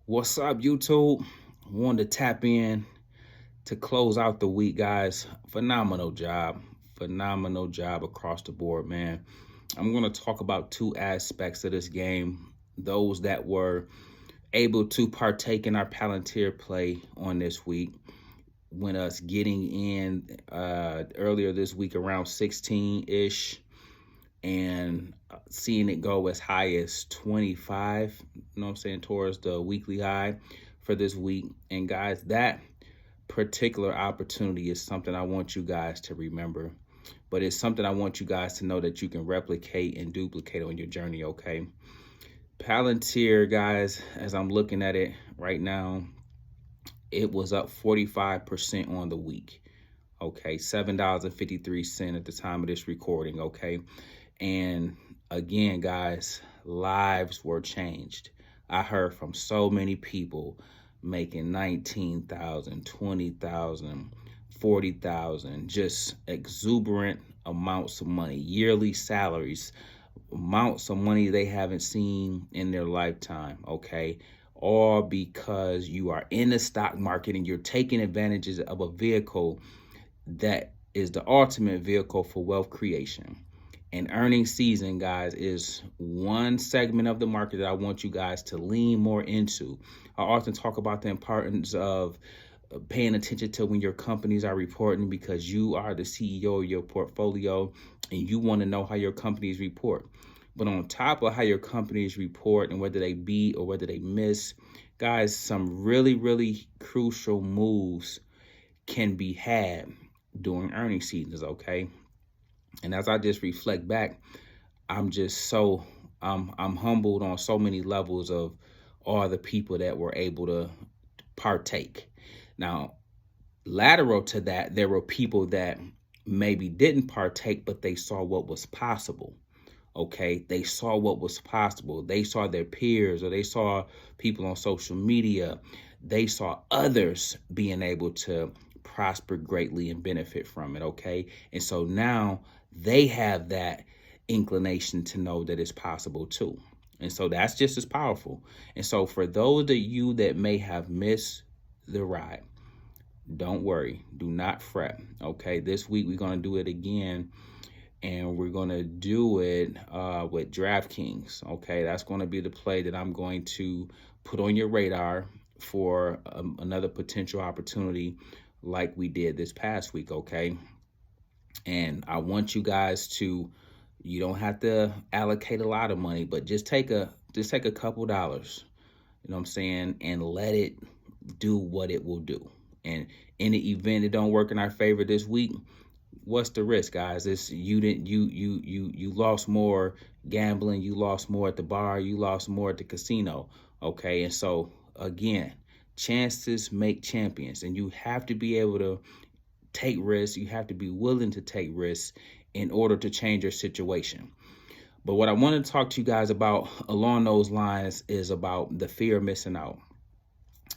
What's up, YouTube? Wanted to tap in to close out the week, guys. Phenomenal job. Phenomenal job across the board, man. I'm going to talk about two aspects of this game. Those that were able to partake in our Palantir play on this week. When us getting in earlier this week around 16-ish and seeing it go as high as 25, you know what I'm saying, towards the weekly high for this week. And guys, that particular opportunity is something I want you guys to remember, but it's something I want you guys to know that you can replicate and duplicate on your journey, okay? Palantir, guys, as I'm looking at it right now, it was up 45% on the week. Okay, $7.53 at the time of this recording, okay? And again, guys, lives were changed. I heard from so many people making 19,000, 20,000, 40,000, just exuberant amounts of money, yearly salaries, amounts of money they haven't seen in their lifetime, okay? All because you are in the stock market and you're taking advantages of a vehicle that is the ultimate vehicle for wealth creation. And earnings season, guys, is one segment of the market that I want you guys to lean more into. I often talk about the importance of paying attention to when your companies are reporting, because you are the CEO of your portfolio and you want to know how your companies report. But on top of how your companies report and whether they beat or whether they miss, guys, some really, really crucial moves can be had during earnings seasons, okay? And as I just reflect back, I'm just so I'm humbled on so many levels of all the people that were able to partake. Now, lateral to that, there were people that maybe didn't partake, but they saw what was possible. Okay, they saw what was possible. They saw their peers, or they saw people on social media. They saw others being able to prosper greatly and benefit from it. Okay, and so now they have that inclination to know that it's possible too. And so that's just as powerful. And so for those of you that may have missed the ride, don't worry, do not fret. Okay, this week we're going to do it again, and we're going to do it with DraftKings. Okay, that's going to be the play that I'm going to put on your radar for another potential opportunity like we did this past week. Okay, and I want you guys to, you don't have to allocate a lot of money, but just take a couple dollars, you know what I'm saying, and let it do what it will do. And in the event it don't work in our favor this week, what's the risk, guys? It's you lost more gambling, you lost more at the bar, you lost more at the casino. Okay, and so again, chances make champions, and you have to be able to take risks. You have to be willing to take risks in order to change your situation. But what I want to talk to you guys about along those lines is about the fear of missing out,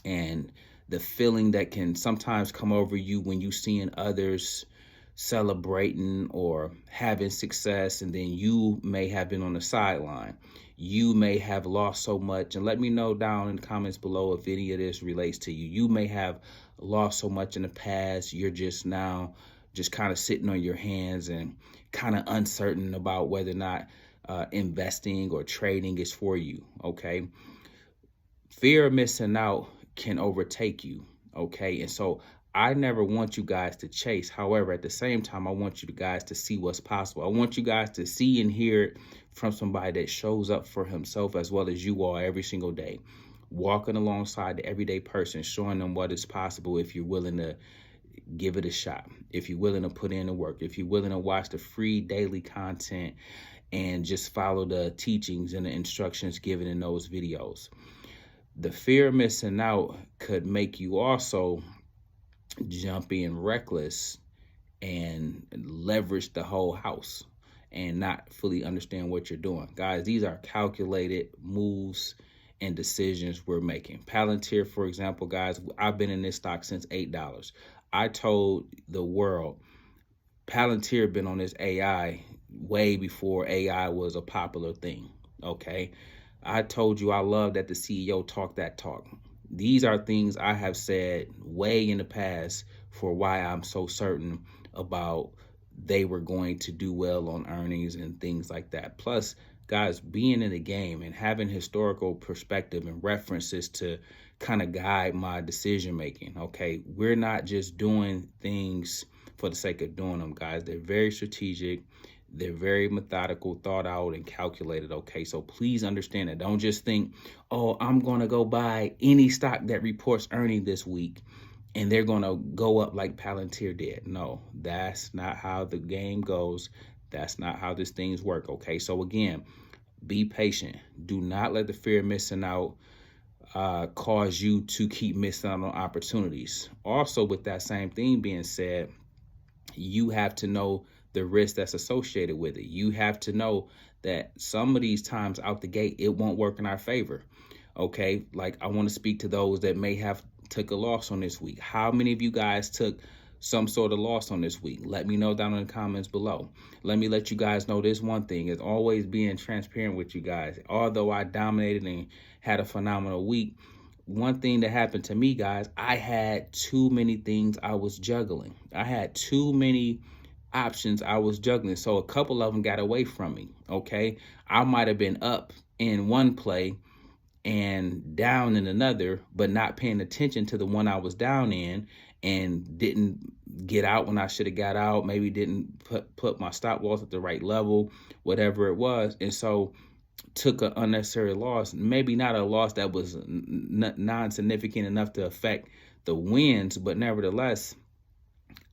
and the feeling that can sometimes come over you when you seeing others celebrating or having success, and then you may have been on the sideline. You may have lost so much, and let me know down in the comments below if any of this relates to you. You may have lost so much in the past, you're just now just kind of sitting on your hands and kind of uncertain about whether or not investing or trading is for you, okay? Fear of missing out can overtake you, okay? And so I never want you guys to chase. However, at the same time, I want you guys to see what's possible. I want you guys to see and hear it from somebody that shows up for himself as well as you are every single day, walking alongside the everyday person, showing them what is possible if you're willing to give it a shot, if you're willing to put in the work, if you're willing to watch the free daily content and just follow the teachings and the instructions given in those videos. The fear of missing out could make you also jump in reckless and leverage the whole house and not fully understand what you're doing. Guys, these are calculated moves and decisions we're making. Palantir, for example, guys, I've been in this stock since $8. I told the world Palantir been on this AI way before AI was a popular thing, okay? I told you I love that the CEO talked that talk. These are things I have said way in the past for why I'm so certain about they were going to do well on earnings and things like that. Plus, guys, being in the game and having historical perspective and references to kind of guide my decision making. Okay, we're not just doing things for the sake of doing them, guys. They're very strategic. They're very methodical, thought out, and calculated. Okay, so please understand that. Don't just think, oh, I'm going to go buy any stock that reports earning this week and they're going to go up like Palantir did. No, that's not how the game goes. That's not how these things work. Okay, so again, be patient. Do not let the fear of missing out cause you to keep missing out on opportunities. Also, with that same thing being said, you have to know the risk that's associated with it. You have to know that some of these times out the gate, it won't work in our favor. Okay, like I want to speak to those that may have took a loss on this week. How many of you guys took some sort of loss on this week? Let me know down in the comments below. Let me let you guys know this one thing is always being transparent with you guys. Although I dominated and had a phenomenal week, one thing that happened to me, guys, I had too many things I was juggling. I had too many options I was juggling. So a couple of them got away from me. Okay. I might have been up in one play and down in another, but not paying attention to the one I was down in and didn't get out when I should have got out, maybe didn't put my stop loss at the right level, whatever it was. And so took an unnecessary loss, maybe not a loss that was non-significant enough to affect the wins, but nevertheless,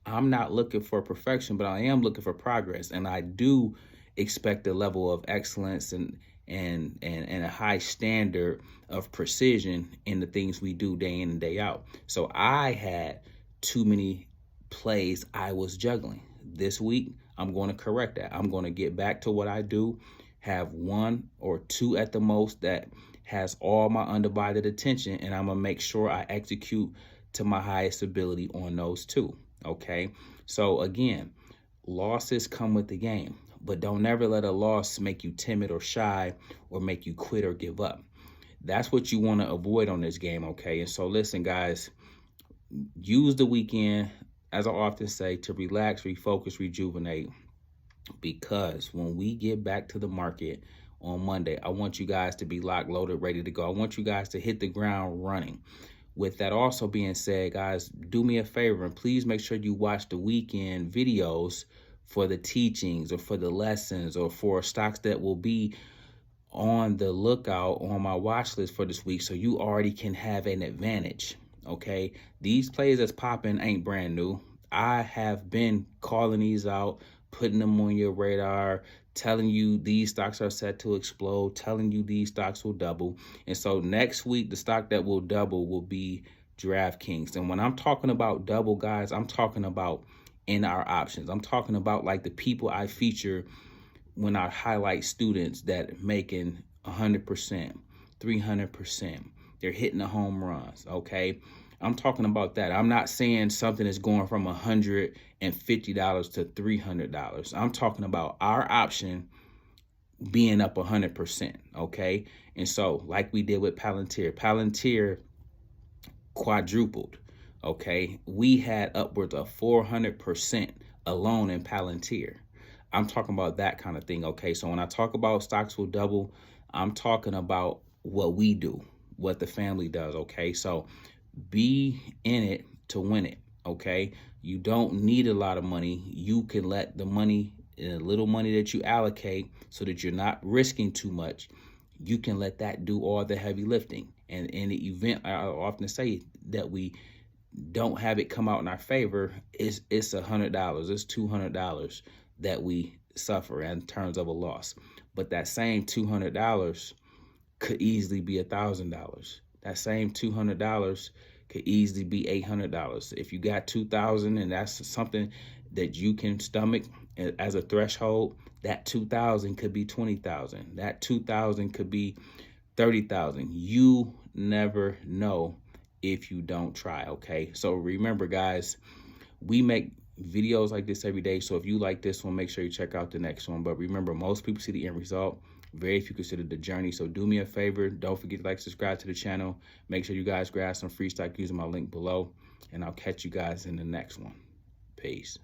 I'm not looking for perfection, but I am looking for progress, and I do expect a level of excellence and a high standard of precision in the things we do day in and day out. So I had too many plays I was juggling. This week, I'm going to correct that. I'm going to get back to what I do, have one or two at the most that has all my undivided attention, and I'm going to make sure I execute to my highest ability on those two. Okay, so again, losses come with the game, but don't ever let a loss make you timid or shy or make you quit or give up. That's what you want to avoid on this game. Okay, and so listen, guys, use the weekend, as I often say, to relax, refocus, rejuvenate, because when we get back to the market on Monday, I want you guys to be locked, loaded, ready to go. I want you guys to hit the ground running. With that also being said, guys, do me a favor and please make sure you watch the weekend videos for the teachings or for the lessons or for stocks that will be on the lookout on my watch list for this week, so you already can have an advantage. Okay, these plays that's popping ain't brand new. I have been calling these out, putting them on your radar, telling you these stocks are set to explode, telling you these stocks will double. And so next week, the stock that will double will be DraftKings. And when I'm talking about double, guys, I'm talking about in our options. I'm talking about like the people I feature when I highlight students that making 100%, 300%. They're hitting the home runs, okay? I'm talking about that. I'm not saying something is going from $150 to $300. I'm talking about our option being up 100%, okay? And so, like we did with Palantir quadrupled, okay? We had upwards of 400% alone in Palantir. I'm talking about that kind of thing, okay? So when I talk about stocks will double, I'm talking about what we do, what the family does, okay? So be in it to win it, okay? You don't need a lot of money. You can let the money, the little money that you allocate so that you're not risking too much, you can let that do all the heavy lifting. And in the event, I often say that we don't have it come out in our favor, it's $100, it's $200 that we suffer in terms of a loss. But that same $200 could easily be $1,000. That same $200 could easily be $800. If you got $2,000 and that's something that you can stomach as a threshold, that $2,000 could be $20,000. That $2,000 could be $30,000. You never know if you don't try, okay? So remember, guys, we make videos like this every day. So if you like this one, make sure you check out the next one. But remember, most people see the end result. Very few consider the journey. So do me a favor. Don't forget to like, subscribe to the channel. Make sure you guys grab some free stock using my link below. And I'll catch you guys in the next one. Peace.